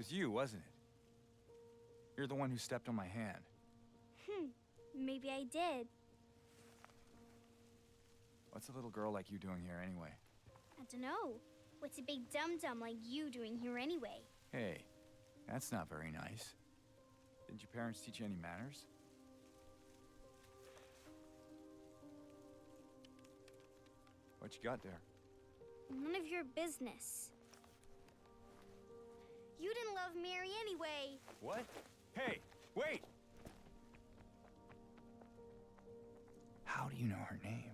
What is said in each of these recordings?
was you, wasn't it? You're the one who stepped on my hand. Maybe I did. What's a little girl like you doing here anyway? I don't know. What's a big dum-dum like you doing here anyway? Hey, that's not very nice. Didn't your parents teach you any manners? What you got there? None of your business. You didn't love Mary anyway. What? Hey, wait! How do you know her name?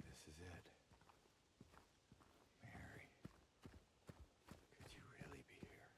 This is it. Mary, could you really be here?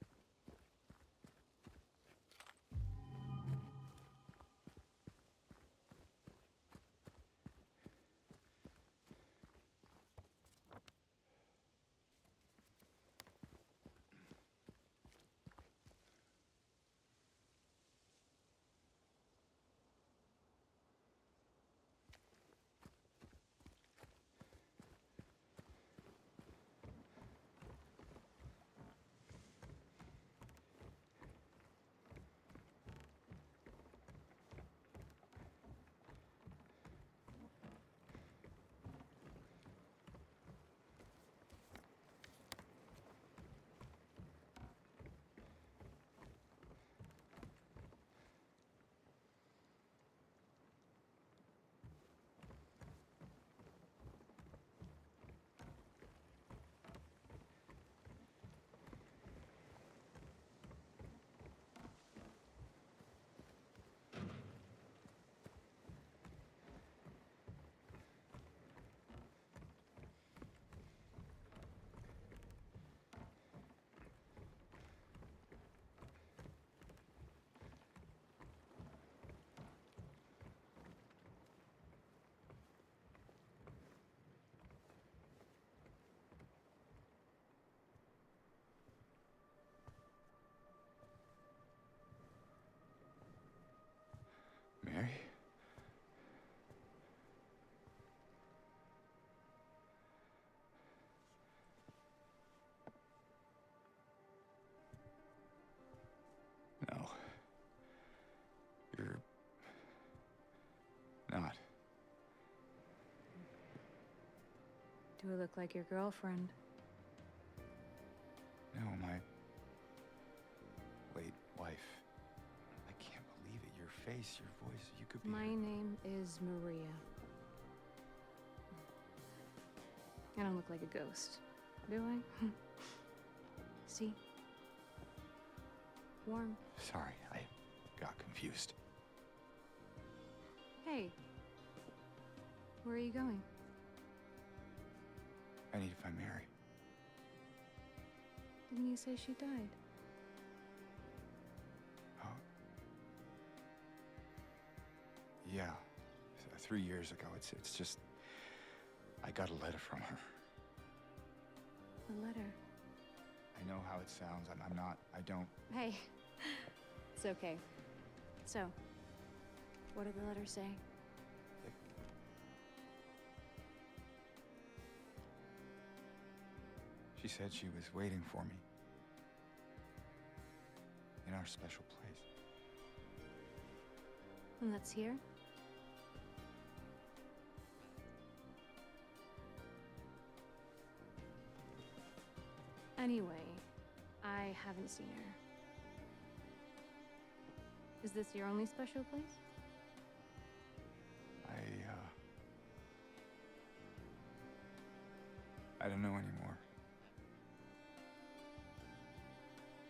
Mary? No. You're not. Do I look like your girlfriend? No, my late wife. I can't believe it. Your face, your voice, you could be... My name is Maria. I don't look like a ghost, do I? See? Warm. Sorry, I got confused. Hey. Where are you going? I need to find Mary. Didn't you say she died? Oh. Yeah. 3 years ago. It's just... I got a letter from her. A letter? I know how it sounds. I'm not... I don't... Hey. It's okay. So, what did the letter say? She said she was waiting for me. In our special place. And that's here? Anyway, I haven't seen her. Is this your only special place? I don't know anymore.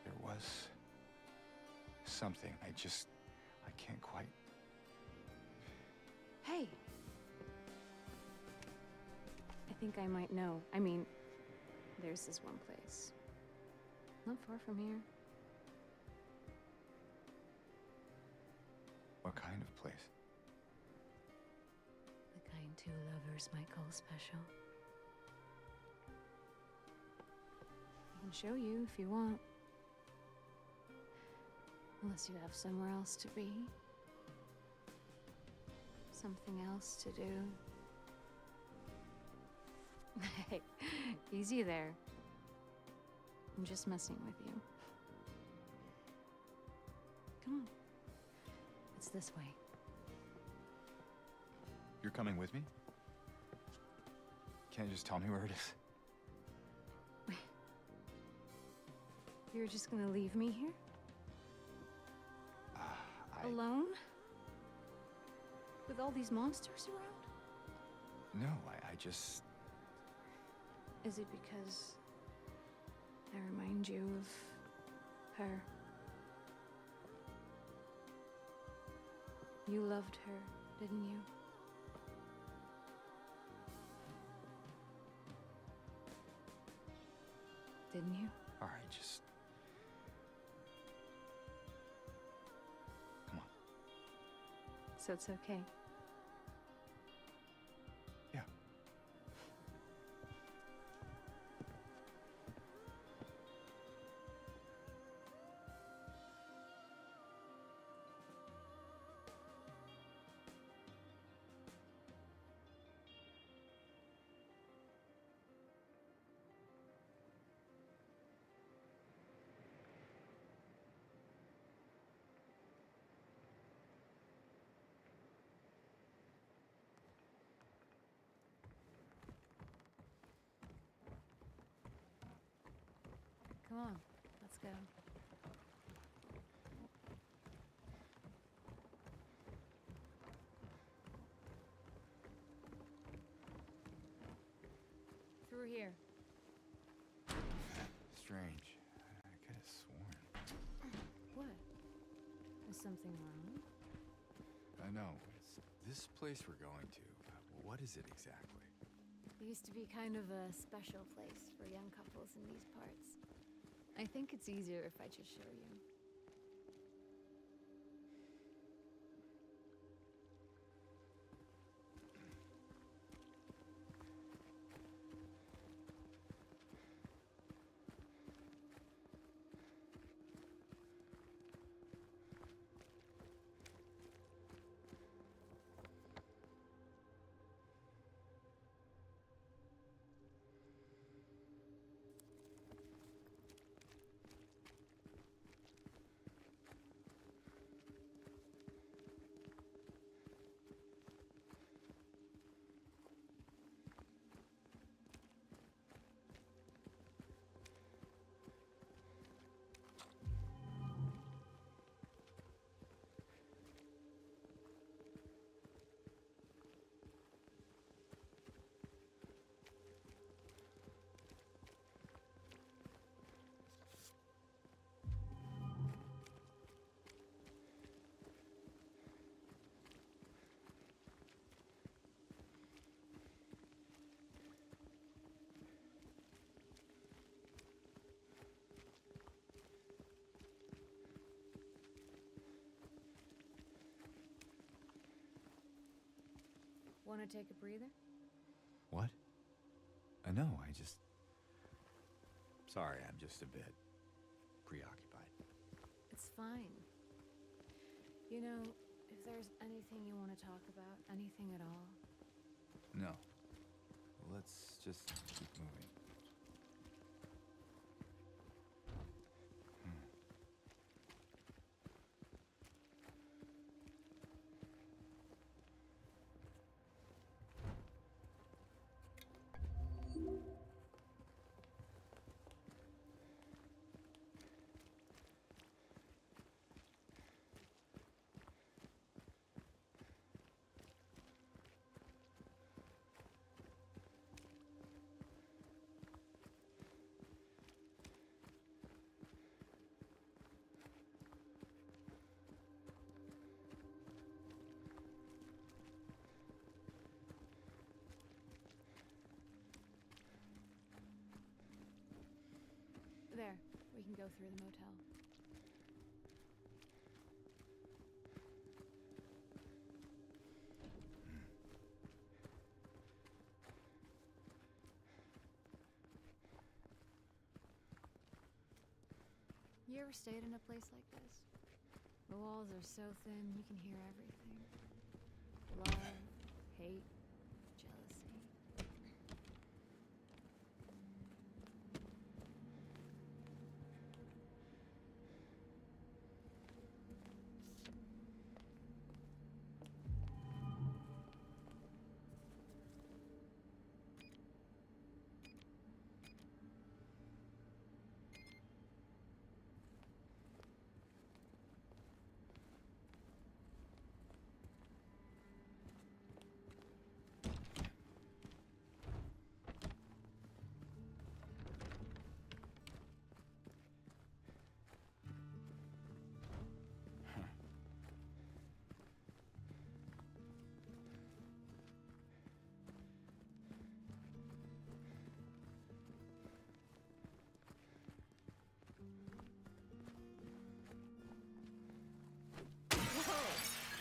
There was something. I can't quite. Hey! I think I might know. I mean, there's this one place. Not far from here. What kind of place? The kind two lovers might call special. I can show you if you want. Unless you have somewhere else to be. Something else to do. Hey, easy there. I'm just messing with you. Come on. It's this way. You're coming with me? Can't you just tell me where it is? You're just gonna leave me here? Alone? With all these monsters around? No, I just... Is it because I remind you of her? You loved her, didn't you? Didn't you? All right, just... Come on. So it's okay. Yeah. Come on, let's go. Through here. Strange. I could have sworn. What? Is something wrong? No, it's this place we're going to. What is it exactly? It used to be kind of a special place for young couples in these parts. I think it's easier if I just show you. Want to take a breather? What? No, I just... Sorry, I'm just a bit preoccupied. It's fine. You know, if there's anything you want to talk about, anything at all, No. Let's just keep moving. go through the motel. You ever stayed in a place like this? The walls are so thin, you can hear everything. Love, hate, jealousy.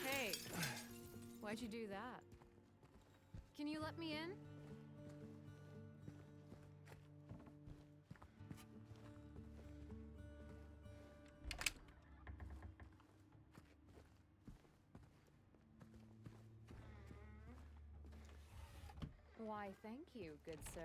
Hey, why'd you do that? Can you let me in? Why, thank you, good sir.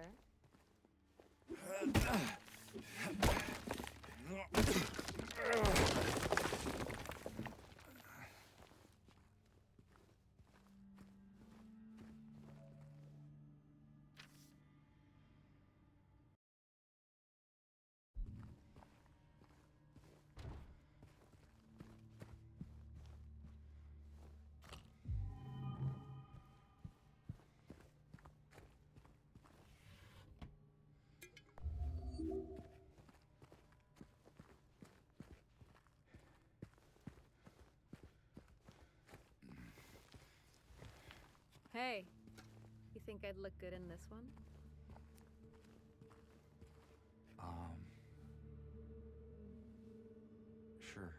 Hey, you think I'd look good in this one? Sure.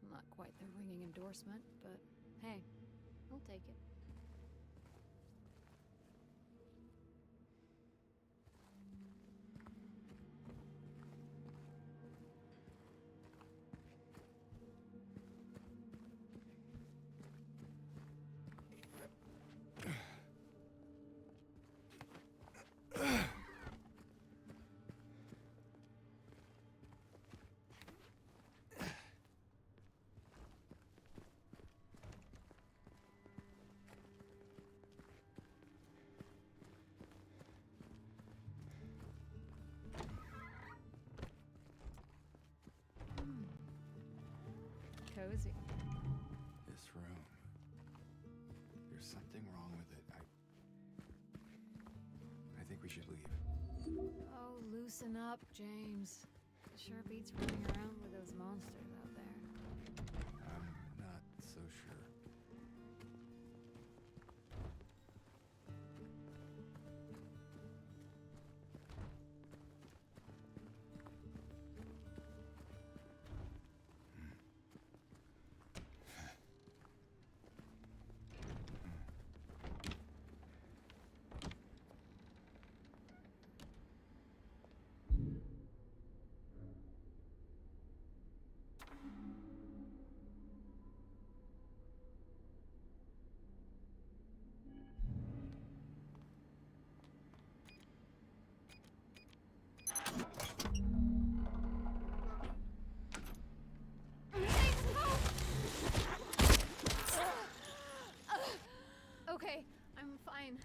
Not quite the ringing endorsement, but hey, I'll take it. Cozy. This room. There's something wrong with it. I think we should leave. Oh, loosen up, James. It sure beats running around with those monsters out there. I'm not so sure. Okay, I'm fine.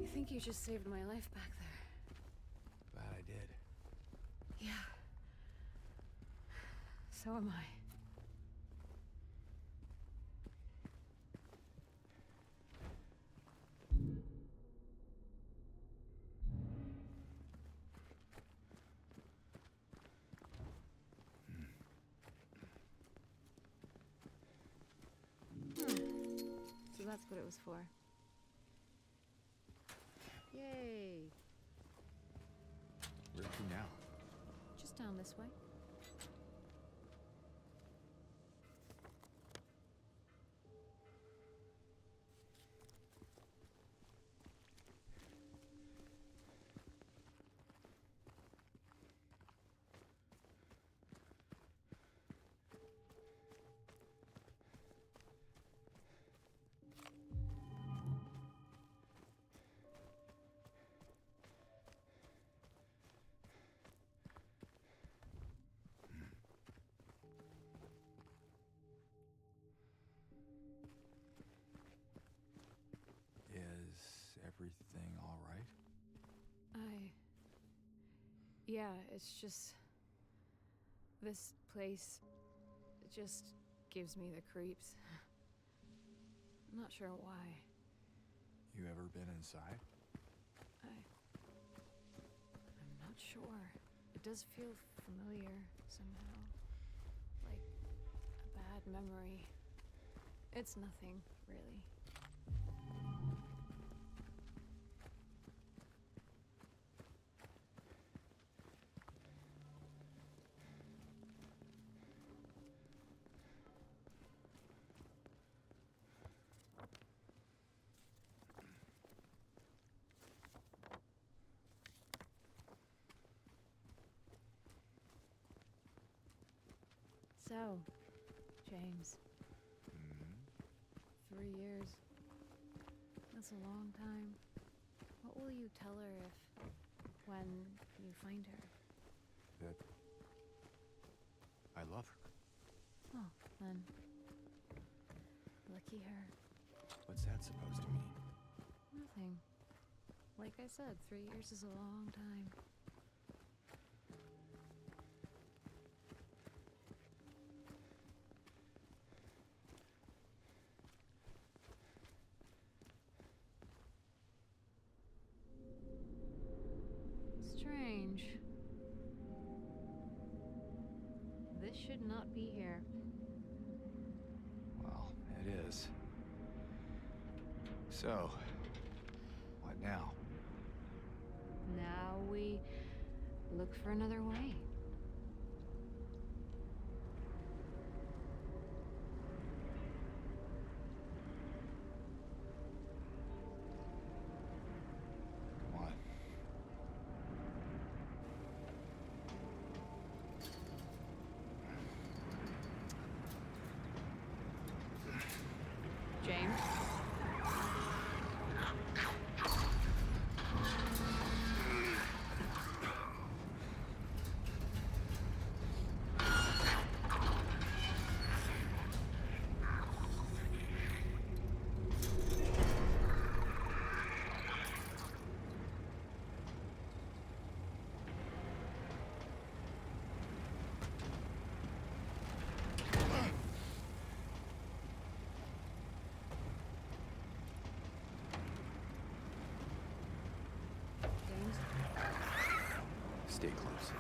I think you just saved my life back there. Glad I did. Yeah. So am I. that's what it was for. Yay! Where to now? Just down this way. Is everything all right? Yeah, it's just... This place... It just gives me the creeps. I'm not sure why. You ever been inside? I'm not sure. It does feel familiar somehow. Like a bad memory. It's nothing, really. So, James, 3 years. That's a long time. What will you tell her when you find her? That I love her. Oh, then, lucky her. What's that supposed to mean? Nothing. Like I said, 3 years is a long time. Strange. This should not be here. Well, it is. So, what now? Now we look for another way. Come on. James? Stay close.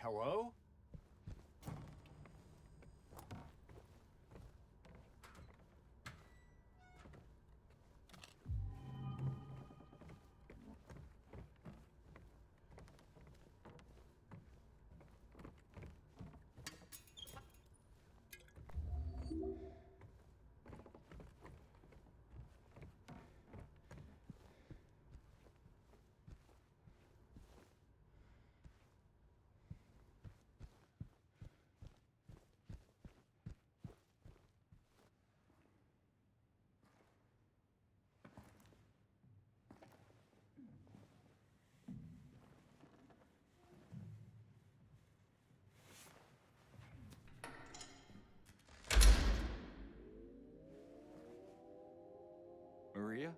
Hello? Maria?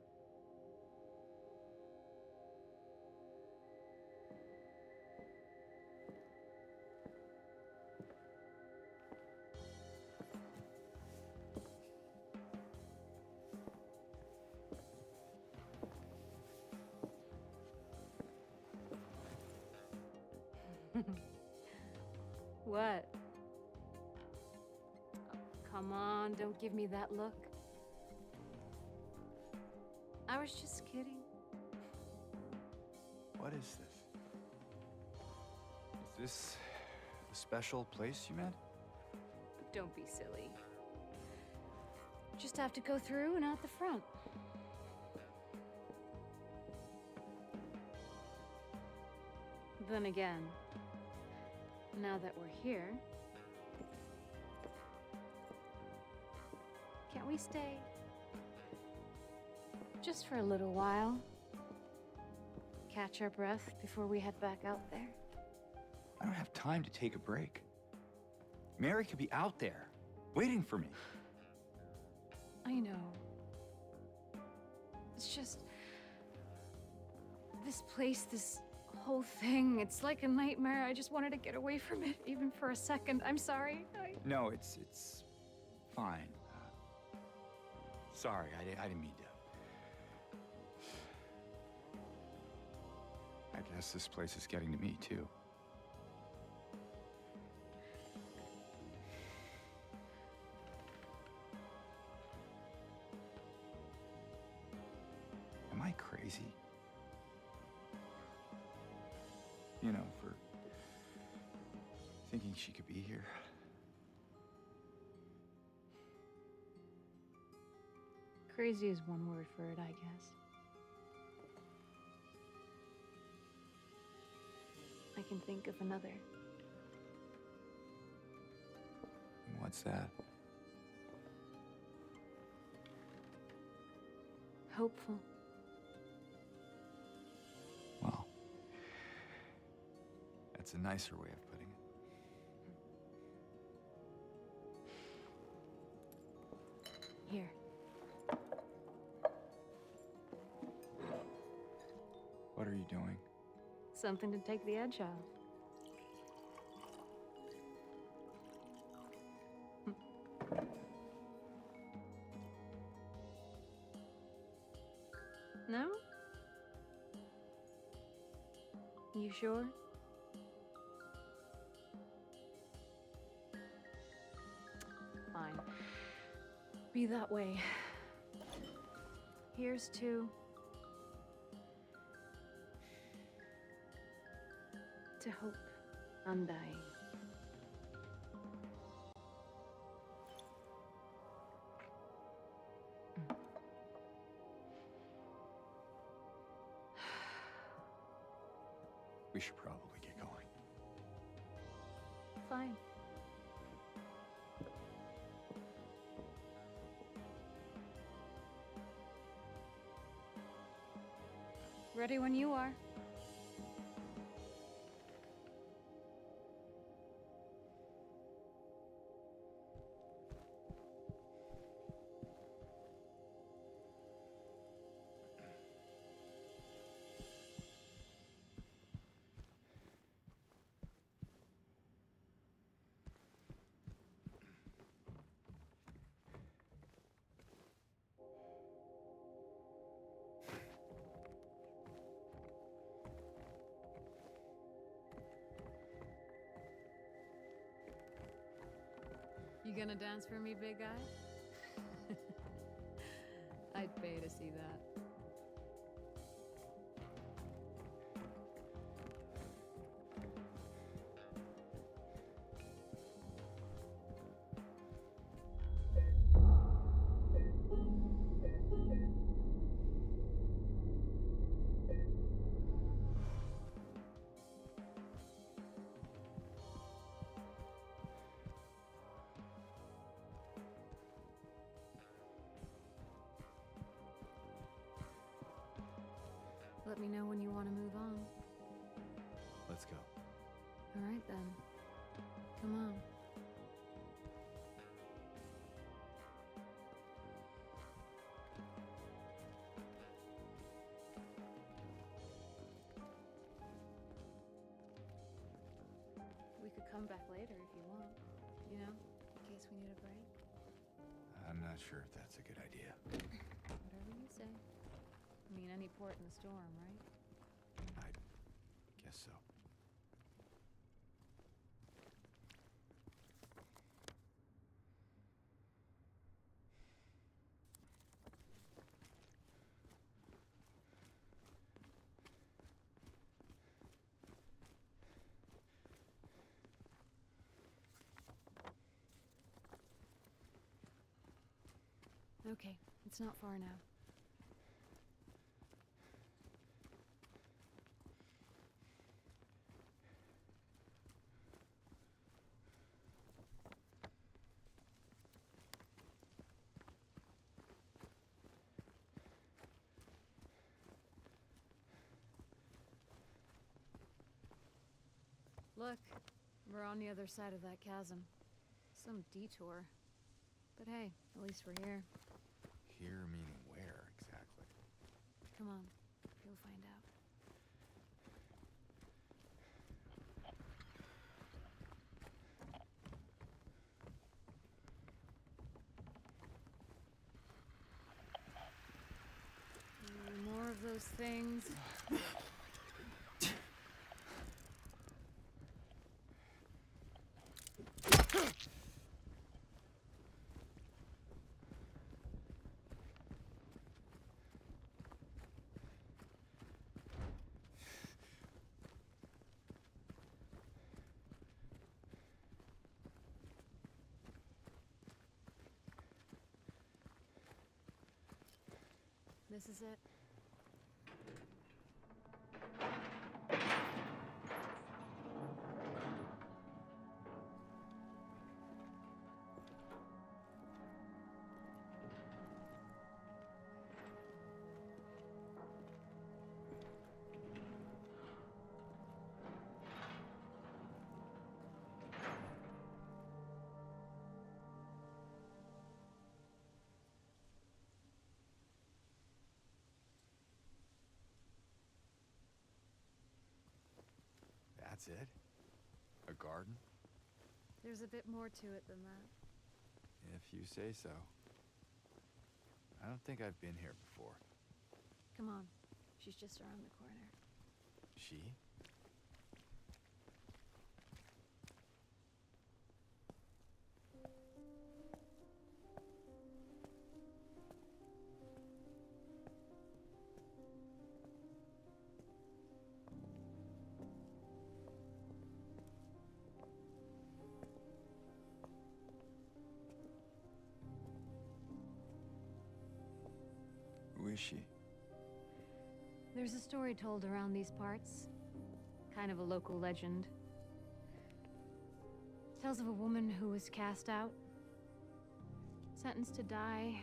What? Oh, come on, don't give me that look. I was just kidding. What is this? Is this a special place you met? Don't be silly. Just have to go through and out the front. Then again, now that we're here, can't we stay? Just for a little while. Catch our breath before we head back out there. I don't have time to take a break. Mary could be out there, waiting for me. I know. It's just... this place, this whole thing, it's like a nightmare. I just wanted to get away from it, even for a second. I'm sorry. No, it's fine. Sorry, I didn't mean to. I guess this place is getting to me, too. Am I crazy? You know, for thinking she could be here. Crazy is one word for it, I guess. I can think of another. What's that? Hopeful. Well, that's a nicer way of putting it. Here. What are you doing? Something to take the edge off. No? You sure? Fine. Be that way. Here's to hope undying. We should probably get going. Fine. Ready when you are. You gonna dance for me, big guy? I'd pay to see that. Let me know when you want to move on. Let's go. All right, then. Come on. We could come back later if you want. You know, in case we need a break. I'm not sure if that's a good idea. Whatever you say. I mean, any port in the storm, right? I guess so. Okay, it's not far now. Look, we're on the other side of that chasm. Some detour. But hey, at least we're here. Here meaning where exactly? Come on, you'll find out. More of those things. This is it. That's it? A garden? There's a bit more to it than that. If you say so. I don't think I've been here before. Come on, she's just around the corner. She? Who is she? There's a story told around these parts. Kind of a local legend. Tells of a woman who was cast out. Sentenced to die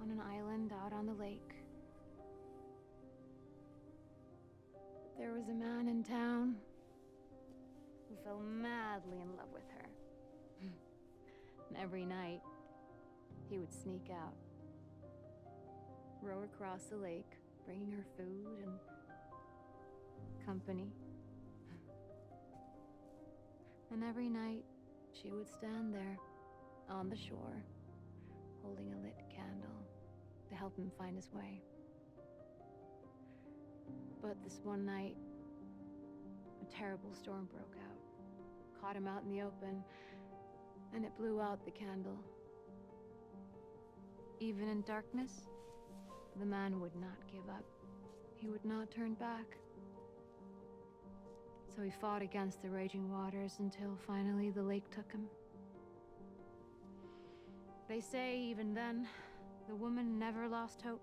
on an island out on the lake. There was a man in town who fell madly in love with her. And every night, he would sneak out, row across the lake, bringing her food and company. And every night, she would stand there on the shore, holding a lit candle to help him find his way. But this one night, a terrible storm broke out, caught him out in the open, and it blew out the candle. Even in darkness, the man would not give up. He would not turn back. So he fought against the raging waters until finally the lake took him. They say even then, the woman never lost hope.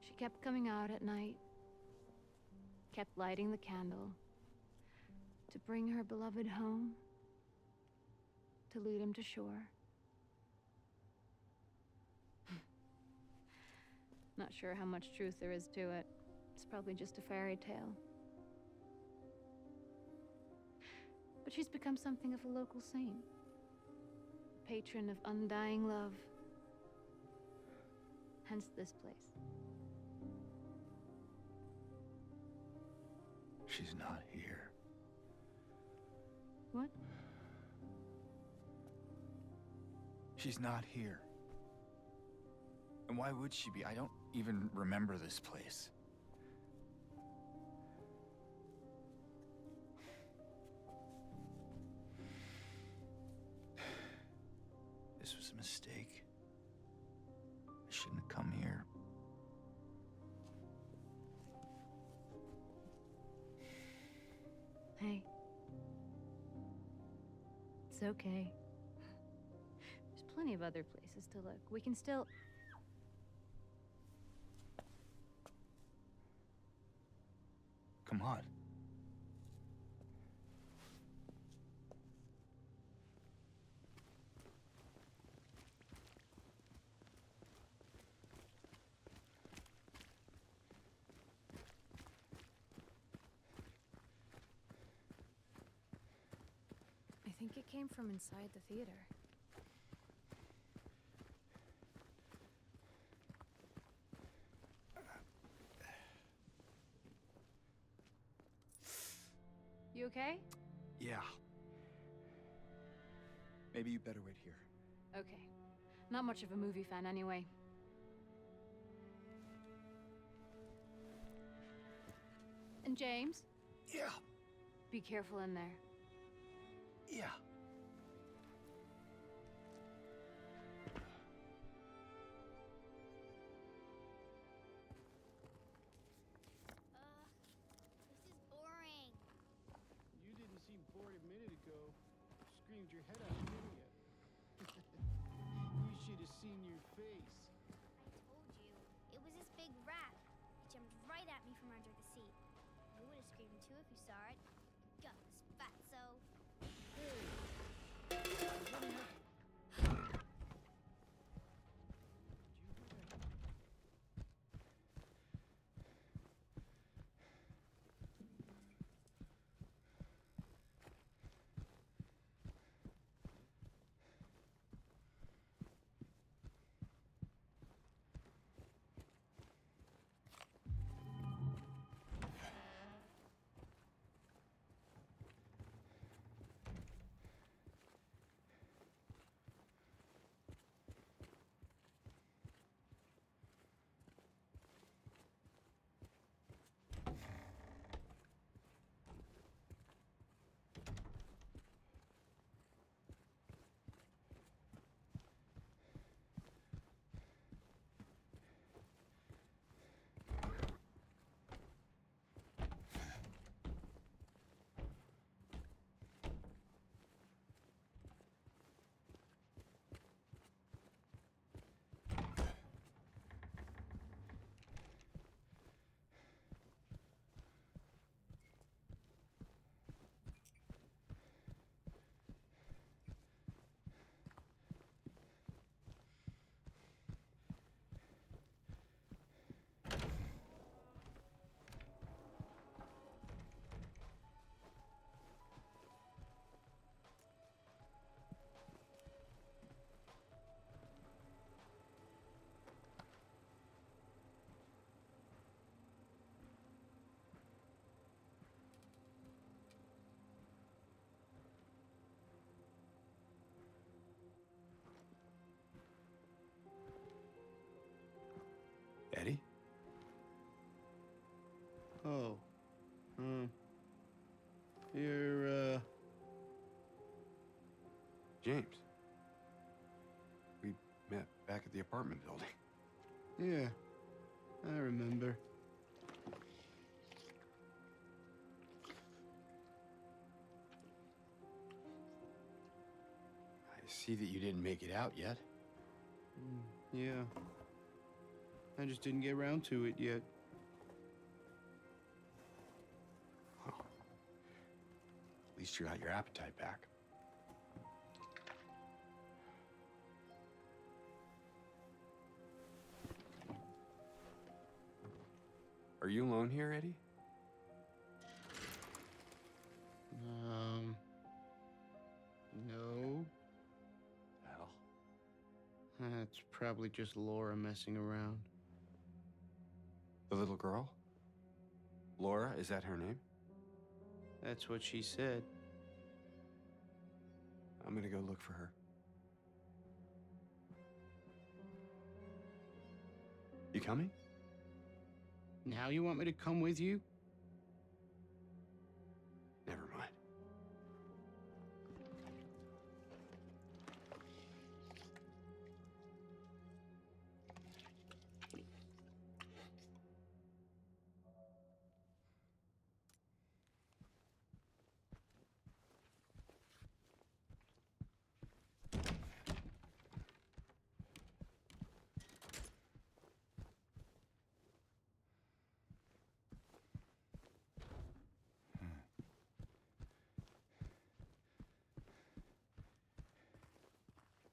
She kept coming out at night, kept lighting the candle to bring her beloved home, to lead him to shore. Not sure how much truth there is to it. It's probably just a fairy tale. But she's become something of a local saint. Patron of undying love. Hence this place. She's not here. What? She's not here. And why would she be? I don't even remember this place. This was a mistake. I shouldn't have come here. Hey. It's okay. There's plenty of other places to look. We can still... Come on. I think it came from inside the theater. You okay? Yeah. Maybe you better wait here. Okay. Not much of a movie fan anyway. And James? Yeah. Be careful in there. Yeah. This is boring. You didn't seem bored a minute ago. Screamed your head out, didn't you? You should have seen your face. I told you. It was this big rat. It jumped right at me from under the seat. You would have screamed too if you saw it. Gutless fatso. Eddie? Oh. You're, James. We met back at the apartment building. Yeah, I remember. I see that you didn't make it out yet. Yeah. I just didn't get around to it yet. Well, at least you got your appetite back. Are you alone here, Eddie? No. Well, That's probably just Laura messing around. the little girl? Laura, is that her name? That's what she said. I'm gonna go look for her. You coming? Now you want me to come with you? Never mind.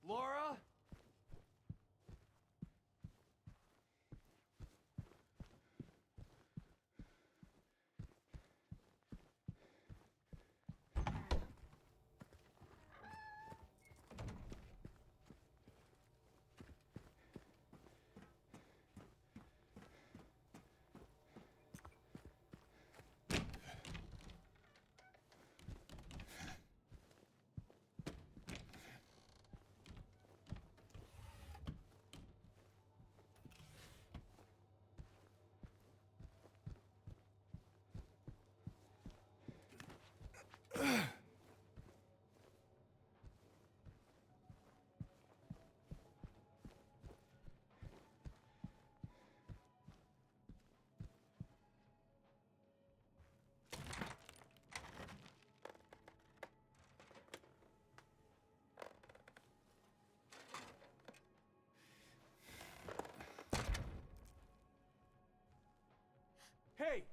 Laura? Hey!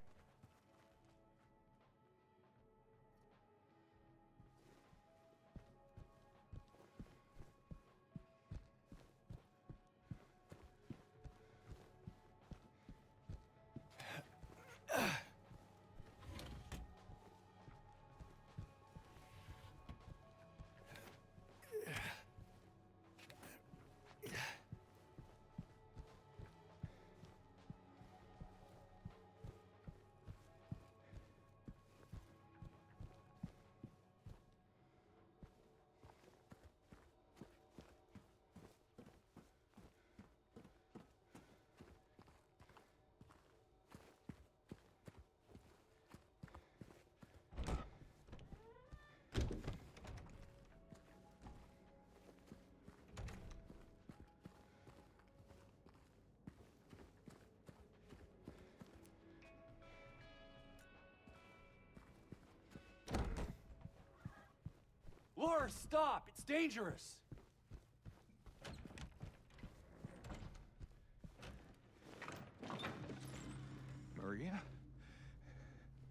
Laura, stop! It's dangerous! Maria?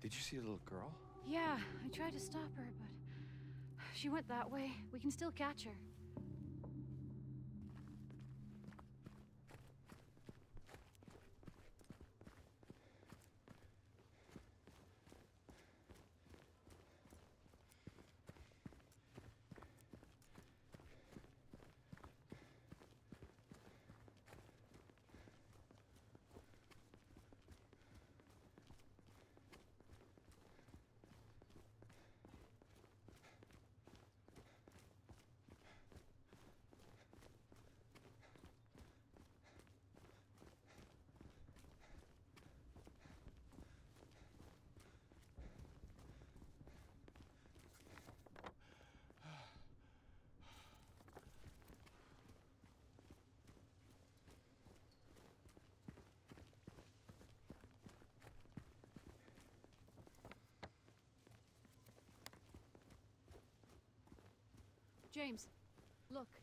Did you see the little girl? Yeah, I tried to stop her, but she went that way. We can still catch her. James, look.